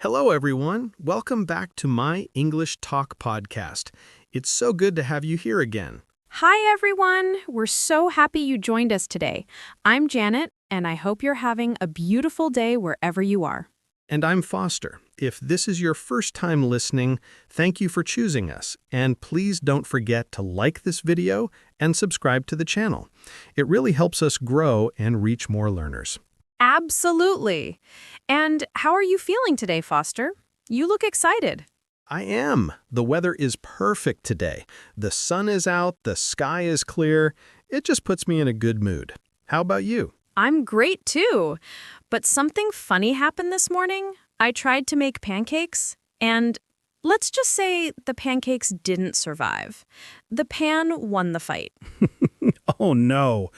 Hello, everyone. Welcome back to my English Talk podcast. It's so good to have you here again. Hi, everyone. We're so happy you joined us today. I'm Janet, and I hope you're having a beautiful day wherever you are. And I'm Foster. If this is your first time listening, thank you for choosing us. And please don't forget to like this video and subscribe to the channel. It really helps us grow and reach more learners. Absolutely. And how are you feeling today, Foster? You look excited. I am. The weather is perfect today. The sun is out, the sky is clear. It just puts me in a good mood. How about you? I'm great, too. But something funny happened this morning. I tried to make pancakes, and let's just say the pancakes didn't survive. The pan won the fight. Oh no.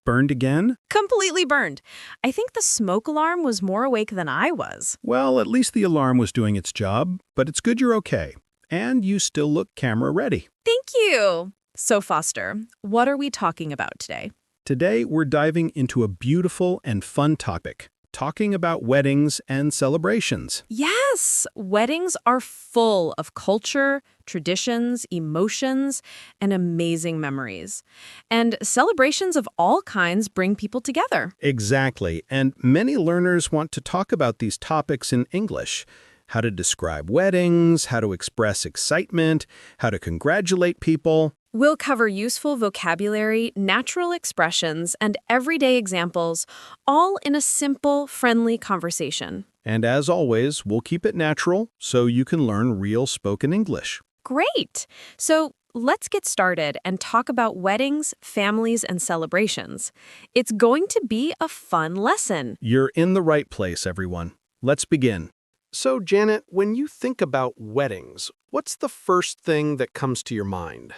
Burned again? Completely burned. I think the smoke alarm was more awake than I was. Well, at least the alarm was doing its job, but it's good you're okay. And you still look camera ready. Thank you. So, Foster, what are we talking about today? Today, we're diving into a beautiful and fun topic, talking about weddings and celebrations. Yes, weddings are full of culture, traditions, emotions, and amazing memories. And celebrations of all kinds bring people together. Exactly, and many learners want to talk about these topics in English. How to describe weddings, how to express excitement, how to congratulate people. We'll cover useful vocabulary, natural expressions, and everyday examples, all in a simple, friendly conversation. And as always, we'll keep it natural so you can learn real spoken English. Great! So let's get started and talk about weddings, families, and celebrations. It's going to be a fun lesson. You're in the right place, everyone. Let's begin. So, Janet, when you think about weddings, what's the first thing that comes to your mind?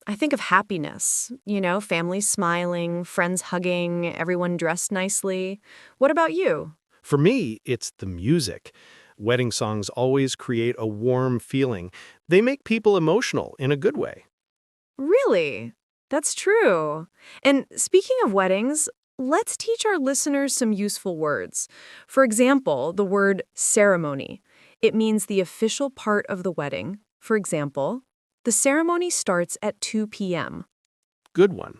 I think of happiness. Families smiling, friends hugging, everyone dressed nicely. What about you? For me, it's the music. Wedding songs always create a warm feeling. They make people emotional in a good way. Really? That's true. And speaking of weddings, let's teach our listeners some useful words. For example, the word ceremony. It means the official part of the wedding. For example, the ceremony starts at 2 p.m. Good one.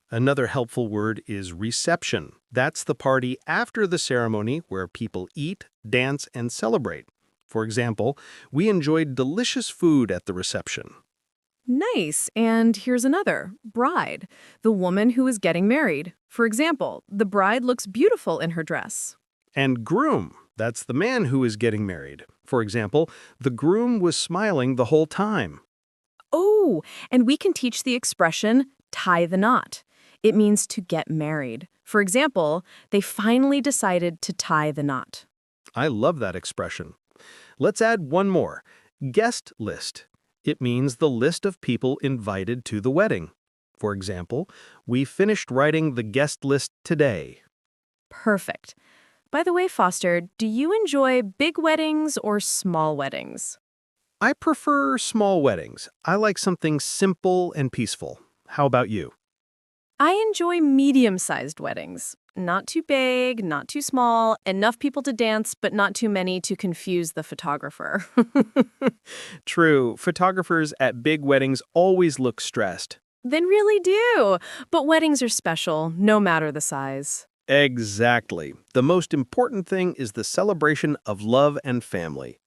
Another helpful word is reception. That's the party after the ceremony where people eat, dance, and celebrate. For example, we enjoyed delicious food at the reception. Nice. And here's another. Bride, the woman who is getting married. For example, the bride looks beautiful in her dress. And groom, that's the man who is getting married. For example, the groom was smiling the whole time. Oh, and we can teach the expression tie the knot. It means to get married. For example, they finally decided to tie the knot. I love that expression. Let's add one more. Guest list. It means the list of people invited to the wedding. For example, we finished writing the guest list today. Perfect. By the way, Foster, do you enjoy big weddings or small weddings? I prefer small weddings. I like something simple and peaceful. How about you? I enjoy medium-sized weddings. Not too big, not too small, enough people to dance, but not too many to confuse the photographer. True, photographers at big weddings always look stressed. They really do. But weddings are special, no matter the size. Exactly. The most important thing is the celebration of love and family.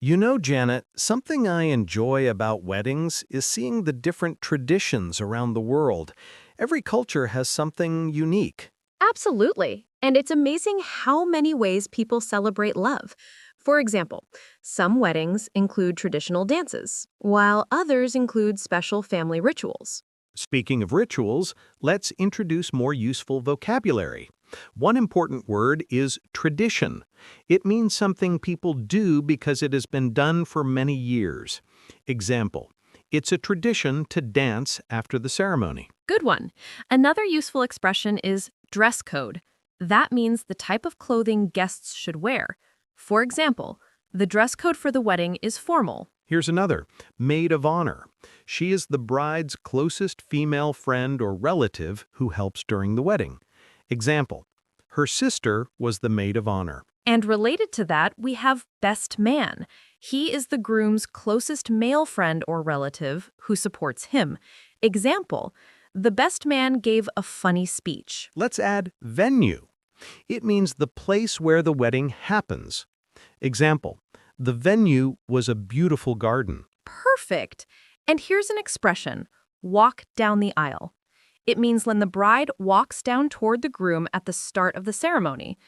You know, Janet, something I enjoy about weddings is seeing the different traditions around the world. Every culture has something unique. Absolutely. And it's amazing how many ways people celebrate love. For example, some weddings include traditional dances, while others include special family rituals. Speaking of rituals, let's introduce more useful vocabulary. One important word is tradition. It means something people do because it has been done for many years. Example, it's a tradition to dance after the ceremony. Good one. Another useful expression is dress code. That means the type of clothing guests should wear. For example, the dress code for the wedding is formal. Here's another, maid of honor. She is the bride's closest female friend or relative who helps during the wedding. Example, her sister was the maid of honor. And related to that, we have best man. He is the groom's closest male friend or relative who supports him. Example, the best man gave a funny speech. Let's add venue. It means the place where the wedding happens. Example, the venue was a beautiful garden. Perfect. And here's an expression, walk down the aisle. It means when the bride walks down toward the groom at the start of the ceremony.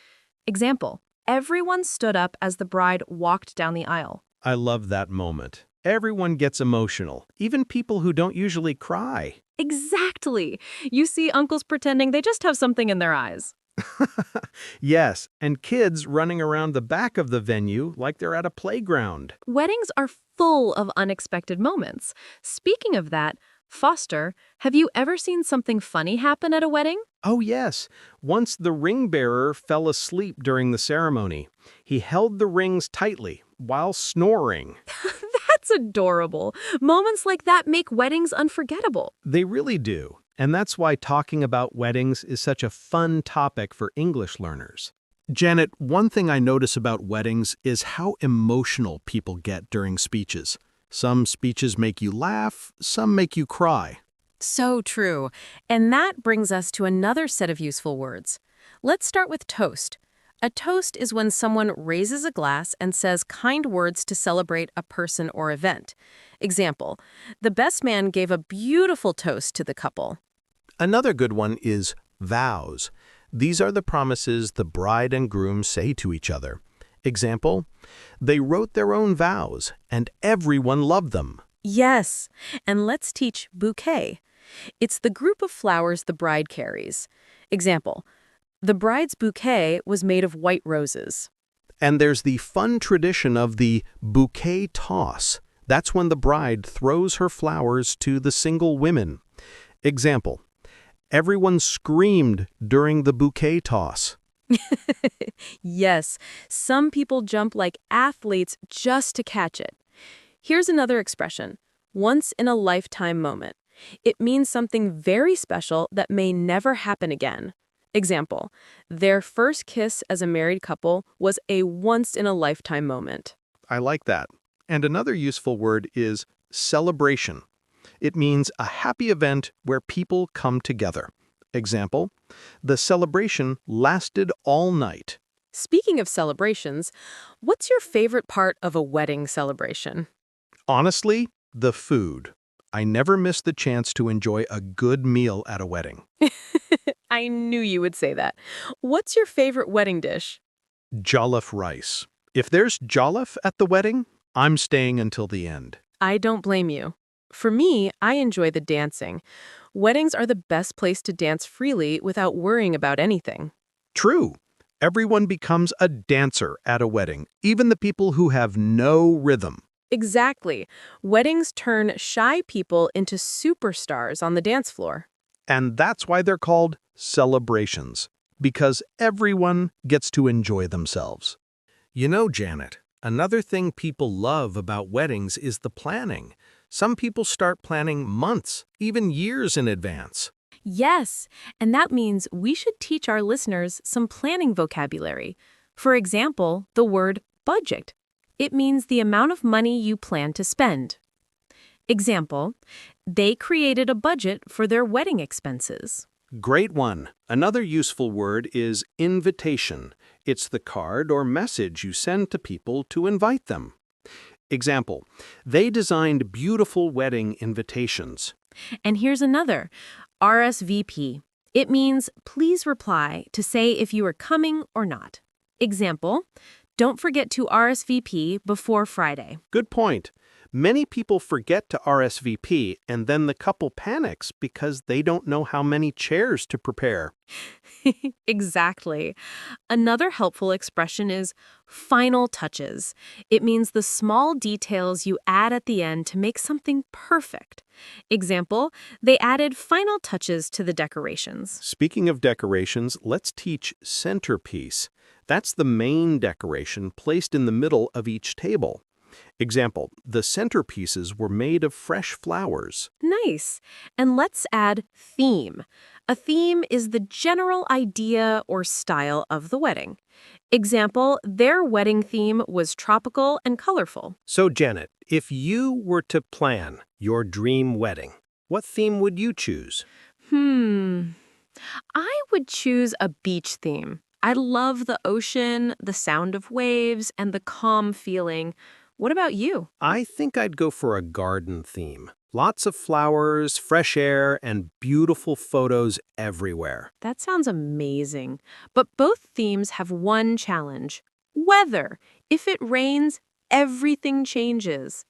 Example, everyone stood up as the bride walked down the aisle. I love that moment. Everyone gets emotional, even people who don't usually cry. Exactly. You see uncles pretending they just have something in their eyes. Yes, and kids running around the back of the venue like they're at a playground. Weddings are full of unexpected moments. Speaking of that, Foster, have you ever seen something funny happen at a wedding? Oh yes, once the ring bearer fell asleep during the ceremony. He held the rings tightly while snoring. That's adorable. Moments like that make weddings unforgettable. They really do. And that's why talking about weddings is such a fun topic for English learners. Janet, one thing I notice about weddings is how emotional people get during speeches. Some speeches make you laugh, some make you cry. So true. And that brings us to another set of useful words. Let's start with toast. A toast is when someone raises a glass and says kind words to celebrate a person or event. Example, the best man gave a beautiful toast to the couple. Another good one is vows. These are the promises the bride and groom say to each other. Example, they wrote their own vows, and everyone loved them. Yes, and let's teach bouquet. It's the group of flowers the bride carries. Example, the bride's bouquet was made of white roses. And there's the fun tradition of the bouquet toss. That's when the bride throws her flowers to the single women. Example, everyone screamed during the bouquet toss. Yes, some people jump like athletes just to catch it. Here's another expression, once in a lifetime moment. It means something very special that may never happen again. Example, their first kiss as a married couple was a once-in-a-lifetime moment. I like that. And another useful word is celebration. It means a happy event where people come together. Example, the celebration lasted all night. Speaking of celebrations, what's your favorite part of a wedding celebration? Honestly, the food. I never miss the chance to enjoy a good meal at a wedding. I knew you would say that. What's your favorite wedding dish? Jollof rice. If there's jollof at the wedding, I'm staying until the end. I don't blame you. For me, I enjoy the dancing. Weddings are the best place to dance freely without worrying about anything. True. Everyone becomes a dancer at a wedding, even the people who have no rhythm. Exactly. Weddings turn shy people into superstars on the dance floor. And that's why they're called celebrations, because everyone gets to enjoy themselves. You know, Janet, another thing people love about weddings is the planning. Some people start planning months, even years in advance. Yes, and that means we should teach our listeners some planning vocabulary. For example, the word budget. It means the amount of money you plan to spend. Example, they created a budget for their wedding expenses. Great one. Another useful word is invitation. It's the card or message you send to people to invite them. Example, they designed beautiful wedding invitations. And here's another, RSVP. It means please reply to say if you are coming or not. Example, don't forget to RSVP before Friday. Good point. Many people forget to RSVP, and then the couple panics because they don't know how many chairs to prepare. Exactly. Another helpful expression is final touches. It means the small details you add at the end to make something perfect. Example, they added final touches to the decorations. Speaking of decorations, let's teach centerpiece. That's the main decoration placed in the middle of each table. Example, the centerpieces were made of fresh flowers. Nice. And let's add theme. A theme is the general idea or style of the wedding. Example, their wedding theme was tropical and colorful. So, Janet, if you were to plan your dream wedding, what theme would you choose? I would choose a beach theme. I love the ocean, the sound of waves, and the calm feeling. What about you? I think I'd go for a garden theme. Lots of flowers, fresh air, and beautiful photos everywhere. That sounds amazing. But both themes have one challenge: weather. If it rains, everything changes.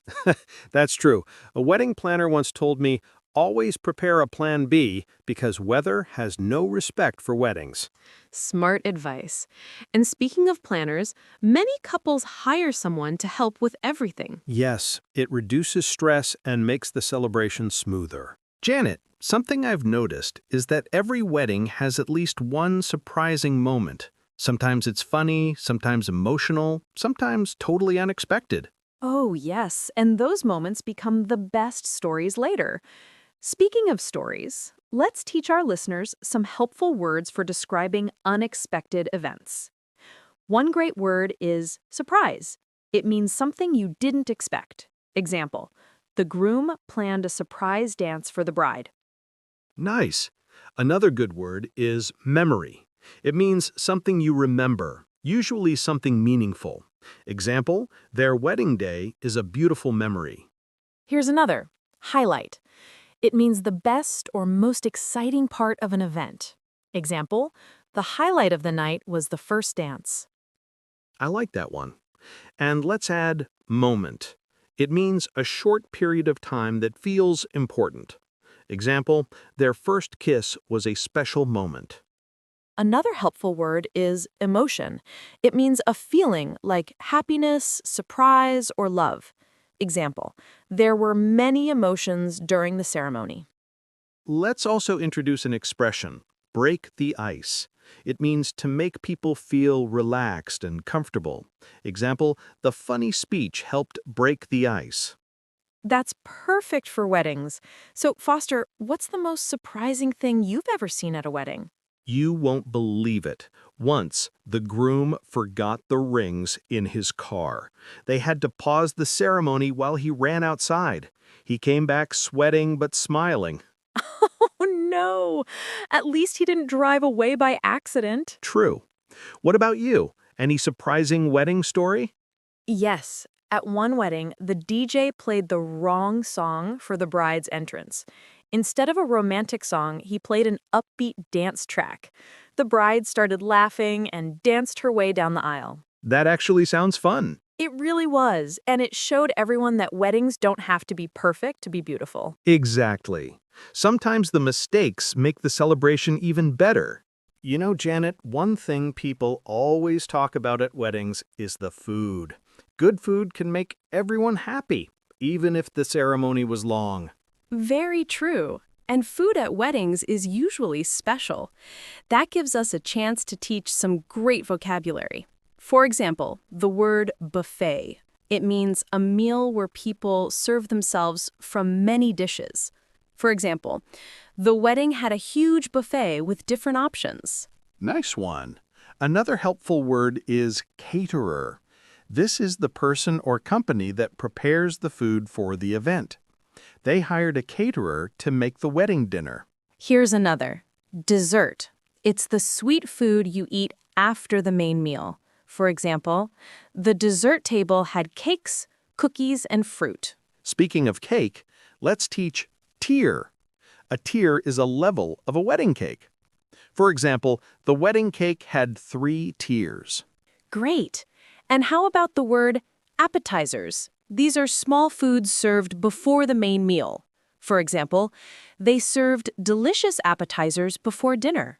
That's true. A wedding planner once told me, always prepare a plan B because weather has no respect for weddings. Smart advice. And speaking of planners, many couples hire someone to help with everything. Yes, it reduces stress and makes the celebration smoother. Janet, something I've noticed is that every wedding has at least one surprising moment. Sometimes it's funny, sometimes emotional, sometimes totally unexpected. Oh, yes, and those moments become the best stories later. Speaking of stories, let's teach our listeners some helpful words for describing unexpected events. One great word is surprise. It means something you didn't expect. Example, the groom planned a surprise dance for the bride. Nice. Another good word is memory. It means something you remember, usually something meaningful. Example, their wedding day is a beautiful memory. Here's another, highlight. It means the best or most exciting part of an event. Example, the highlight of the night was the first dance. I like that one. And let's add moment. It means a short period of time that feels important. Example, their first kiss was a special moment. Another helpful word is emotion. It means a feeling like happiness, surprise, or love. Example, there were many emotions during the ceremony. Let's also introduce an expression, break the ice. It means to make people feel relaxed and comfortable. Example, the funny speech helped break the ice. That's perfect for weddings. So, Foster, what's the most surprising thing you've ever seen at a wedding? You won't believe it. Once, the groom forgot the rings in his car. They had to pause the ceremony while he ran outside. He came back sweating but smiling. Oh no! At least he didn't drive away by accident. True. What about you? Any surprising wedding story? Yes. At one wedding, the DJ played the wrong song for the bride's entrance. Instead of a romantic song, he played an upbeat dance track. The bride started laughing and danced her way down the aisle. That actually sounds fun. It really was, and it showed everyone that weddings don't have to be perfect to be beautiful. Exactly. Sometimes the mistakes make the celebration even better. You know, Janet, one thing people always talk about at weddings is the food. Good food can make everyone happy, even if the ceremony was long. Very true. And food at weddings is usually special. That gives us a chance to teach some great vocabulary. For example, the word buffet. It means a meal where people serve themselves from many dishes. For example, the wedding had a huge buffet with different options. Nice one. Another helpful word is caterer. This is the person or company that prepares the food for the event. They hired a caterer to make the wedding dinner. Here's another, dessert. It's the sweet food you eat after the main meal. For example, the dessert table had cakes, cookies, and fruit. Speaking of cake, let's teach tier. A tier is a level of a wedding cake. For example, the wedding cake had 3 tiers. Great. And how about the word appetizers? These are small foods served before the main meal. For example, they served delicious appetizers before dinner.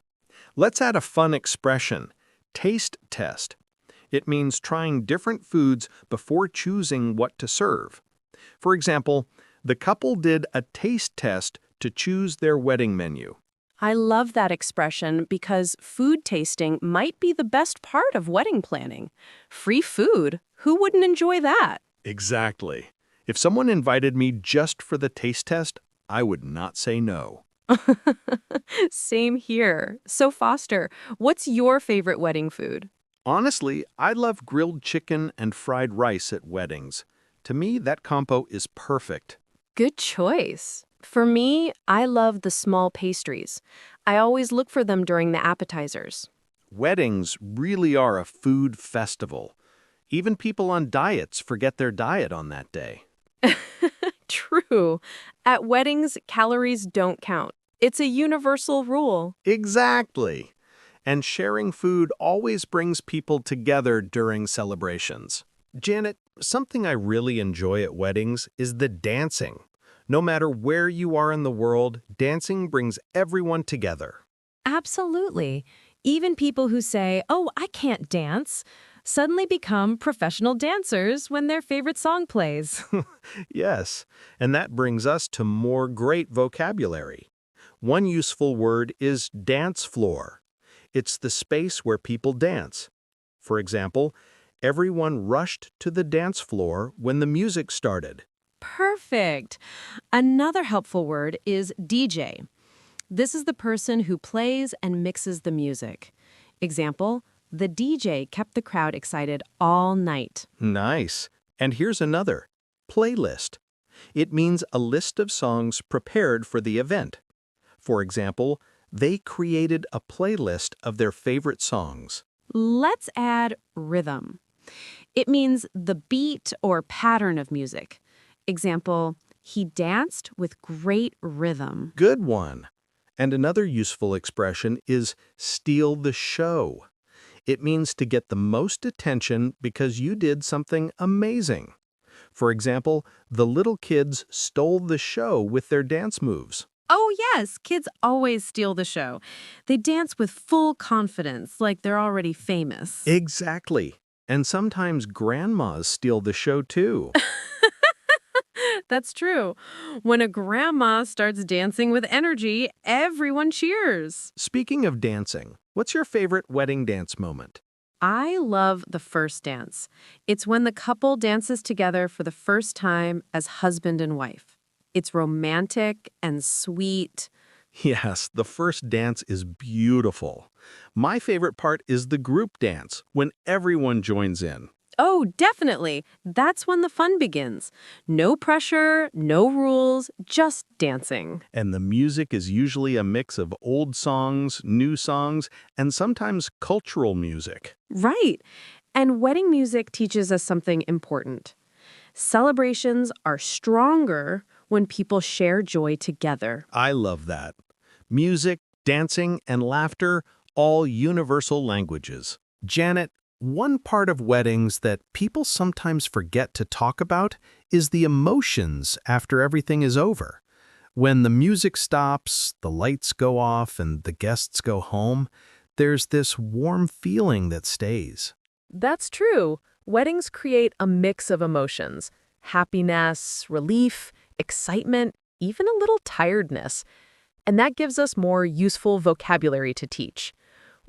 Let's add a fun expression, taste test. It means trying different foods before choosing what to serve. For example, the couple did a taste test to choose their wedding menu. I love that expression because food tasting might be the best part of wedding planning. Free food, who wouldn't enjoy that? Exactly. If someone invited me just for the taste test, I would not say no. Same here. So, Foster, what's your favorite wedding food? Honestly, I love grilled chicken and fried rice at weddings. To me, that combo is perfect. Good choice. For me, I love the small pastries. I always look for them during the appetizers. Weddings really are a food festival. Even people on diets forget their diet on that day. True. At weddings, calories don't count. It's a universal rule. Exactly. And sharing food always brings people together during celebrations. Janet, something I really enjoy at weddings is the dancing. No matter where you are in the world, dancing brings everyone together. Absolutely. Even people who say, "Oh, I can't dance," suddenly become professional dancers when their favorite song plays. Yes, and that brings us to more great vocabulary. One useful word is dance floor. It's the space where people dance. For example, everyone rushed to the dance floor when the music started. Perfect. Another helpful word is DJ. This is the person who plays and mixes the music. Example, the DJ kept the crowd excited all night. Nice. And here's another. Playlist. It means a list of songs prepared for the event. For example, they created a playlist of their favorite songs. Let's add rhythm. It means the beat or pattern of music. Example, he danced with great rhythm. Good one. And another useful expression is steal the show. It means to get the most attention because you did something amazing. For example, the little kids stole the show with their dance moves. Oh, yes, kids always steal the show. They dance with full confidence, like they're already famous. Exactly. And sometimes grandmas steal the show too. That's true. When a grandma starts dancing with energy, everyone cheers. Speaking of dancing, what's your favorite wedding dance moment? I love the first dance. It's when the couple dances together for the first time as husband and wife. It's romantic and sweet. Yes, the first dance is beautiful. My favorite part is the group dance, when everyone joins in. Oh, definitely. That's when the fun begins. No pressure, no rules, just dancing. And the music is usually a mix of old songs, new songs, and sometimes cultural music. Right. And wedding music teaches us something important. Celebrations are stronger when people share joy together. I love that. Music, dancing, and laughter, all universal languages. Janet, one part of weddings that people sometimes forget to talk about is the emotions after everything is over. When the music stops, the lights go off, and the guests go home, there's this warm feeling that stays. That's true. Weddings create a mix of emotions: happiness, relief, excitement, even a little tiredness. And that gives us more useful vocabulary to teach.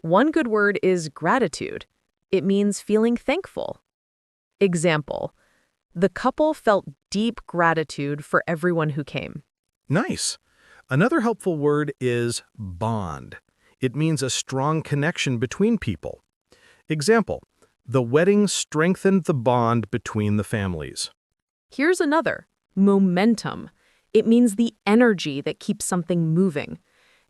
One good word is gratitude. It means feeling thankful. Example, the couple felt deep gratitude for everyone who came. Nice. Another helpful word is bond. It means a strong connection between people. Example, the wedding strengthened the bond between the families. Here's another, momentum. It means the energy that keeps something moving.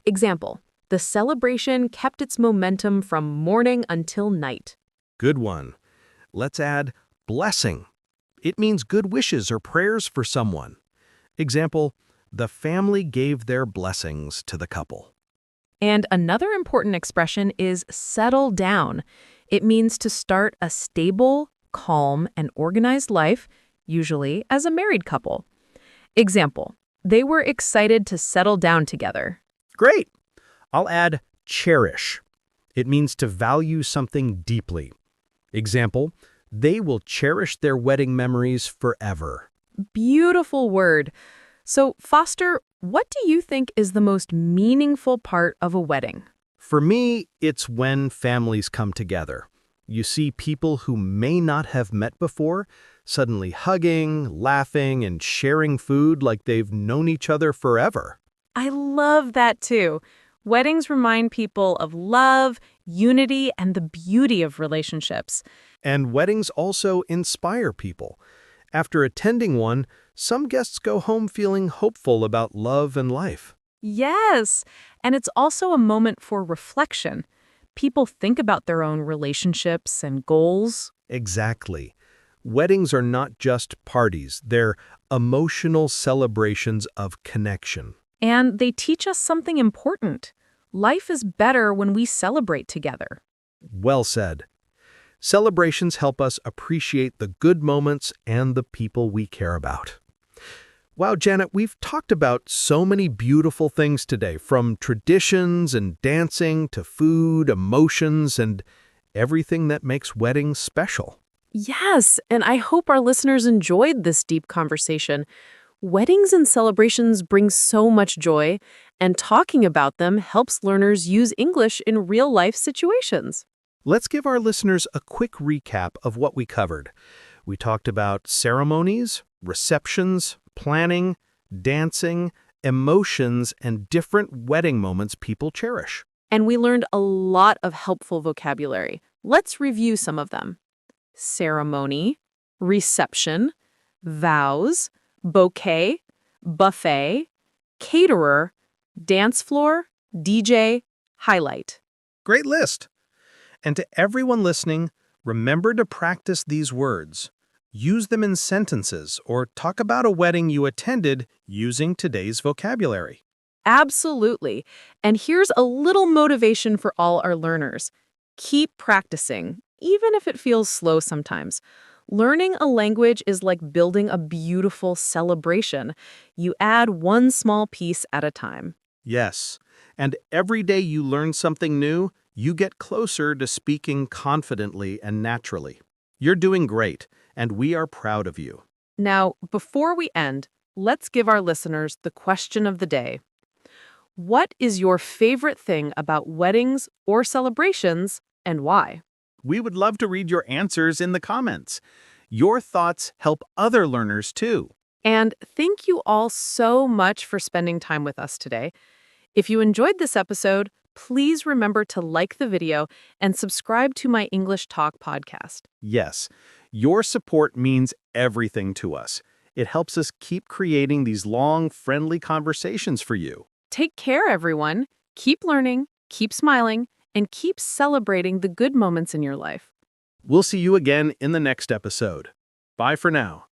Example, the celebration kept its momentum from morning until night. Good one. Let's add blessing. It means good wishes or prayers for someone. Example, the family gave their blessings to the couple. And another important expression is settle down. It means to start a stable, calm, and organized life, usually as a married couple. Example, they were excited to settle down together. Great. I'll add cherish. It means to value something deeply. Example, they will cherish their wedding memories forever. Beautiful word. So, Foster, what do you think is the most meaningful part of a wedding? For me, it's when families come together. You see people who may not have met before suddenly hugging, laughing, and sharing food like they've known each other forever. I love that too. Weddings remind people of love, unity, and the beauty of relationships. And weddings also inspire people. After attending one, some guests go home feeling hopeful about love and life. Yes, and it's also a moment for reflection. People think about their own relationships and goals. Exactly. Weddings are not just parties, they're emotional celebrations of connection. And they teach us something important. Life is better when we celebrate together. Well said. Celebrations help us appreciate the good moments and the people we care about. Wow, Janet, we've talked about so many beautiful things today, from traditions and dancing to food, emotions, and everything that makes weddings special. Yes, and I hope our listeners enjoyed this deep conversation. Weddings and celebrations bring so much joy, and talking about them helps learners use English in real-life situations. Let's give our listeners a quick recap of what we covered. We talked about ceremonies, receptions, planning, dancing, emotions, and different wedding moments people cherish. And we learned a lot of helpful vocabulary. Let's review some of them. Ceremony, reception, vows, bouquet, buffet, caterer, dance floor, DJ, highlight. Great list! And to everyone listening, remember to practice these words. Use them in sentences or talk about a wedding you attended using today's vocabulary. Absolutely. And here's a little motivation for all our learners. Keep practicing, even if it feels slow sometimes. Learning a language is like building a beautiful celebration. You add one small piece at a time. Yes, and every day you learn something new, you get closer to speaking confidently and naturally. You're doing great, and we are proud of you. Now, before we end, let's give our listeners the question of the day. What is your favorite thing about weddings or celebrations, and why? We would love to read your answers in the comments. Your thoughts help other learners too. And thank you all so much for spending time with us today. If you enjoyed this episode, please remember to like the video and subscribe to my English Talk podcast. Yes, your support means everything to us. It helps us keep creating these long, friendly conversations for you. Take care, everyone. Keep learning, keep smiling, and keep celebrating the good moments in your life. We'll see you again in the next episode. Bye for now.